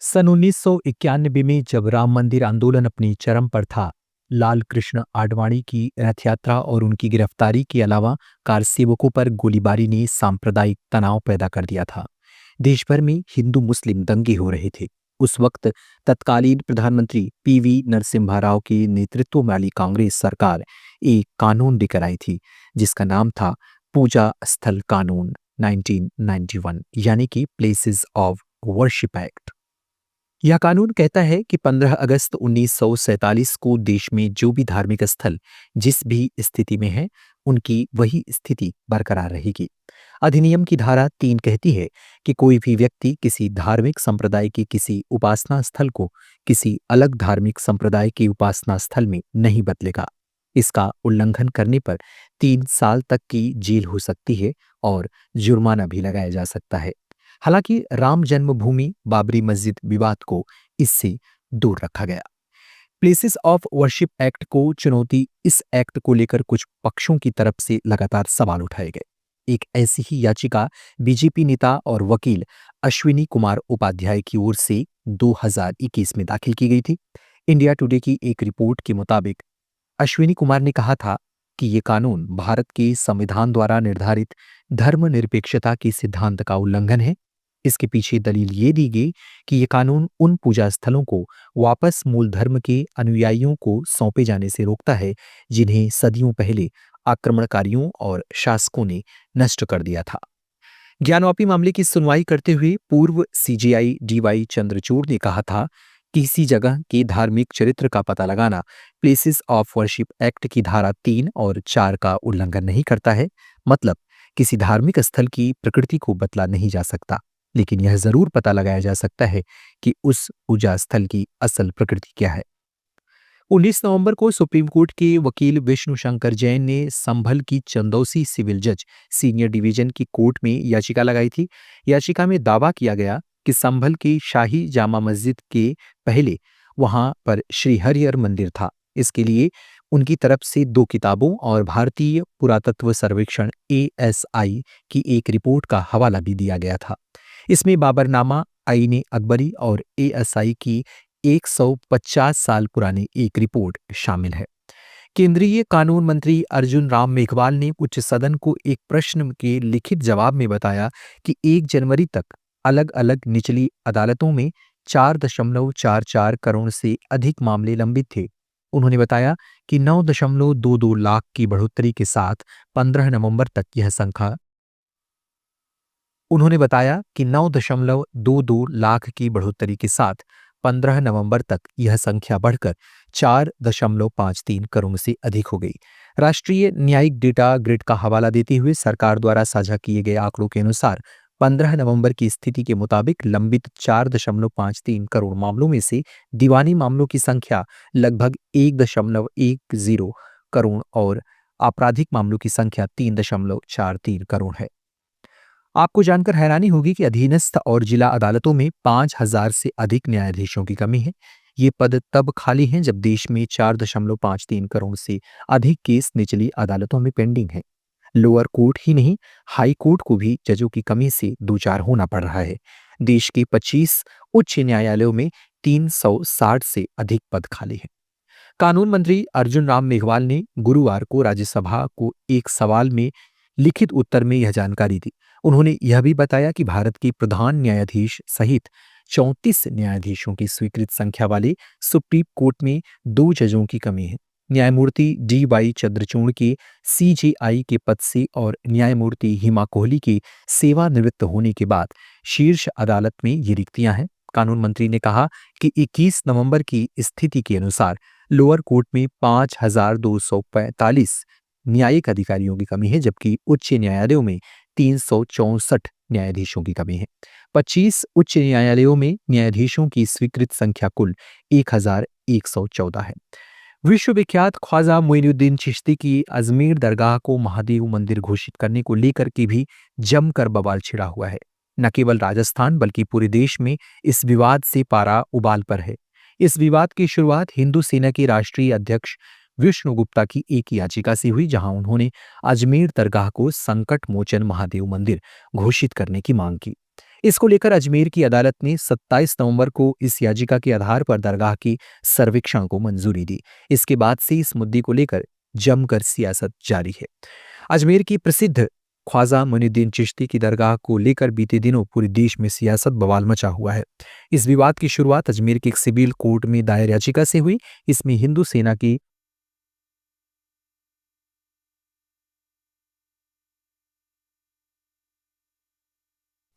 सन 1991 में जब राम मंदिर आंदोलन अपनी चरम पर था, लाल कृष्ण आडवाणी की रथ यात्रा और उनकी गिरफ्तारी के अलावा कार सेवकों पर गोलीबारी ने सांप्रदायिक तनाव पैदा कर दिया था। देश भर में हिंदू मुस्लिम दंगे हो रहे थे। उस वक्त तत्कालीन प्रधानमंत्री पीवी नरसिम्हा राव के नेतृत्व वाली कांग्रेस सरकार एक कानून लेकर आई थी, जिसका नाम था पूजा स्थल कानून 1991, यानी कि प्लेसेस ऑफ वर्शिप एक्ट। यह कानून कहता है कि 15 अगस्त 1947 को देश में जो भी धार्मिक स्थल जिस भी स्थिति में है, उनकी वही स्थिति बरकरार रहेगी। अधिनियम की धारा 3 कहती है कि कोई भी व्यक्ति किसी धार्मिक संप्रदाय के किसी उपासना स्थल को किसी अलग धार्मिक संप्रदाय के उपासना स्थल में नहीं बदलेगा। इसका उल्लंघन करने पर 3 साल तक की जेल हो सकती है और जुर्माना भी लगाया जा सकता है। हालांकि राम जन्मभूमि बाबरी मस्जिद विवाद को इससे दूर रखा गया। प्लेसेस ऑफ वर्शिप एक्ट को चुनौती इस एक्ट को लेकर कुछ पक्षों की तरफ से लगातार सवाल उठाए गए। एक ऐसी ही याचिका बीजेपी नेता और वकील अश्विनी कुमार उपाध्याय की ओर से 2021 में दाखिल की गई थी। इंडिया टुडे की एक रिपोर्ट के मुताबिक अश्विनी कुमार ने कहा था कि ये कानून भारत के संविधान द्वारा निर्धारित धर्मनिरपेक्षता के सिद्धांत का उल्लंघन है। इसके पीछे दलील ये दी गई कि ये कानून उन पूजा स्थलों को वापस मूल धर्म के अनुयायियों को सौंपे जाने से रोकता है, जिन्हें सदियों पहले आक्रमणकारियों और शासकों ने नष्ट कर दिया था। ज्ञानवापी मामले की सुनवाई करते हुए पूर्व सीजेआई डीवाई चंद्रचूड़ ने कहा था कि किसी जगह के धार्मिक चरित्र का पता लगाना प्लेसेस ऑफ वर्शिप एक्ट की धारा 3 और 4 का उल्लंघन नहीं करता है। मतलब किसी धार्मिक स्थल की प्रकृति को बदला नहीं जा सकता, लेकिन यह जरूर पता लगाया जा सकता है कि उस पूजा स्थल की असल प्रकृति क्या है। 19 नवंबर को सुप्रीम कोर्ट के वकील विष्णु शंकर जैन ने संभल की चंदौसी सिविल जज सीनियर डिवीजन की कोर्ट में याचिका लगाई थी। याचिका में दावा किया गया कि संभल की शाही जामा मस्जिद के पहले वहां पर श्री हरिहर मंदिर था। इसके लिए उनकी तरफ से 2 किताबों और भारतीय पुरातत्व सर्वेक्षण ASI की एक रिपोर्ट का हवाला भी दिया गया था। इसमें बाबरनामा, आईने अकबरी और ASI की 150 साल पुरानी एक रिपोर्ट शामिल है। केंद्रीय कानून मंत्री अर्जुन राम मेघवाल ने उच्च सदन को एक प्रश्न के लिखित जवाब में बताया कि 1 जनवरी तक अलग अलग निचली अदालतों में 4.44 करोड़ से अधिक मामले लंबित थे। उन्होंने बताया कि 9.22 लाख की बढ़ोतरी के साथ 15 नवंबर तक यह संख्या उन्होंने बताया कि 9.22 लाख की बढ़ोतरी के साथ 15 नवंबर तक यह संख्या बढ़कर 4.53 करोड़ से अधिक हो गई। राष्ट्रीय न्यायिक डेटा ग्रिड का हवाला देते हुए सरकार द्वारा साझा किए गए आंकड़ों के अनुसार 15 नवंबर की स्थिति के मुताबिक लंबित 4.53 करोड़ मामलों में से दीवानी मामलों की संख्या लगभग 1.10 करोड़ और आपराधिक मामलों की संख्या 3.43 करोड़ है। आपको जानकर हैरानी होगी कि अधीनस्थ और जिला अदालतों में 5,000 से अधिक न्यायाधीशों की कमी है। ये पद तब खाली हैं जब देश में 4.53 करोड़ से अधिक केस निचली अदालतों में पेंडिंग है। लोअर कोर्ट ही नहीं, हाई कोर्ट को भी जजों की कमी से दो-चार होना पड़ रहा है। देश के 25 उच्च न्यायालयों में 360 से अधिक पद खाली हैं। कानून मंत्री अर्जुन राम मेघवाल ने गुरुवार को राज्यसभा को एक सवाल में लिखित उत्तर में यह जानकारी दी। उन्होंने यह भी बताया कि भारत के प्रधान न्यायाधीश सहित 34 न्यायाधीशों की स्वीकृत संख्या वाले सुप्रीम कोर्ट में 2 जजों की कमी है। न्यायमूर्ति DY चंद्रचूड़ के CJI के पद से और न्यायमूर्ति हिमा कोहली के सेवानिवृत्त होने के बाद शीर्ष अदालत में ये रिक्तियां हैं। कानून मंत्री ने कहा कि 21 नवंबर की स्थिति के अनुसार लोअर कोर्ट में 5,245 न्यायिक अधिकारियों की कमी है, जबकि उच्च न्यायालयों में 364 न्यायाधीशों की कमी है। 25 उच्च न्यायालयों में न्यायाधीशों की स्वीकृत संख्या कुल 1,114 है। विश्वविख्यात ख्वाजा मोइनुद्दीन चिश्ती की अजमेर दरगाह को महादेव मंदिर घोषित करने को लेकर के भी जमकर बवाल छिड़ा हुआ है। न केवल राजस्थान बल्कि पूरे देश में इस विवाद से पारा उबाल पर है। इस विवाद की शुरुआत हिंदू सेना के राष्ट्रीय अध्यक्ष विष्णु गुप्ता की एक याचिका से हुई, जहां उन्होंने अजमेर दरगाह को संकट मोचन महादेव मंदिर घोषित करने की मांग की। इसको लेकर अजमेर की अदालत ने 27 नवंबर को इस याचिका के आधार पर दरगाह की सर्वेक्षण को मंजूरी दी। इसके बाद से इस मुद्दे को लेकर जमकर सियासत जारी है। अजमेर की प्रसिद्ध ख्वाजा मुइनुद्दीन चिश्ती की दरगाह को लेकर बीते दिनों पूरे देश में सियासत बवाल मचा हुआ है। इस विवाद की शुरुआत अजमेर के एक सिविल कोर्ट में दायर याचिका से हुई। इसमें हिंदू सेना की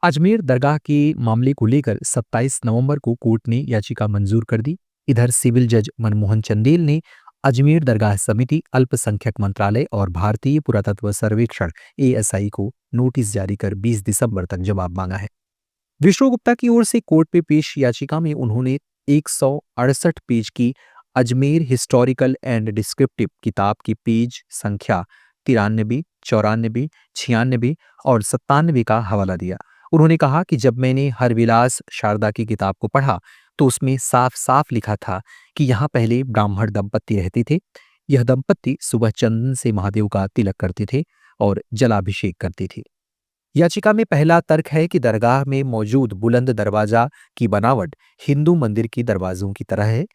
अजमेर दरगाह के मामले को लेकर 27 नवंबर को कोर्ट ने याचिका मंजूर कर दी। इधर सिविल जज मनमोहन चंदेल ने अजमेर दरगाह समिति, अल्पसंख्यक मंत्रालय और भारतीय पुरातत्व सर्वेक्षण एएसआई को नोटिस जारी कर 20 दिसंबर तक जवाब मांगा है। विष्णु गुप्ता की ओर से कोर्ट में पेश याचिका में उन्होंने 168 पेज की अजमेर हिस्टोरिकल एंड डिस्क्रिप्टिव किताब की पेज संख्या 93, 94, 96 और 97 का हवाला दिया। उन्होंने कहा कि जब मैंने हरविलास शारदा की किताब को पढ़ा तो उसमें साफ साफ लिखा था कि यहाँ पहले ब्राह्मण दंपत्ति रहते थे। यह दंपत्ति सुबह चंदन से महादेव का तिलक करते थे और जलाभिषेक करते थे। याचिका में पहला तर्क है कि दरगाह में मौजूद बुलंद दरवाजा की बनावट हिंदू मंदिर की दरवाजों की तरह है।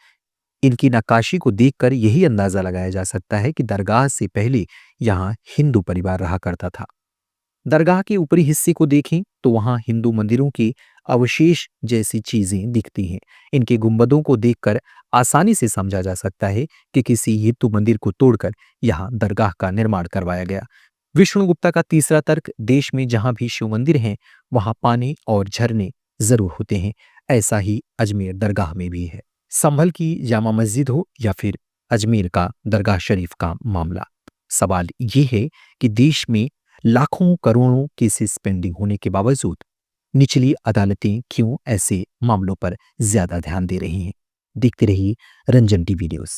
इनकी नक्काशी को देखकर यही अंदाजा लगाया जा सकता है कि दरगाह से पहले यहाँ हिंदू परिवार रहा करता था। दरगाह के ऊपरी हिस्से को देखें तो वहां हिंदू मंदिरों के अवशेष जैसी चीजें दिखती हैं। इनके गुंबदों को देखकर आसानी से समझा जा सकता है कि किसी हिंदू मंदिर को तोड़कर यहाँ दरगाह का निर्माण करवाया गया। विष्णु गुप्ता का तीसरा तर्क, देश में जहां भी शिव मंदिर हैं वहां पानी और झरने जरूर होते हैं। ऐसा ही अजमेर दरगाह में भी है। संभल की जामा मस्जिद हो या फिर अजमेर का दरगाह शरीफ का मामला, सवाल ये है कि देश में लाखों करोड़ों केसेस पेंडिंग होने के बावजूद निचली अदालतें क्यों ऐसे मामलों पर ज्यादा ध्यान दे रही हैं। देखते रहिए रंजन टीवी न्यूज़।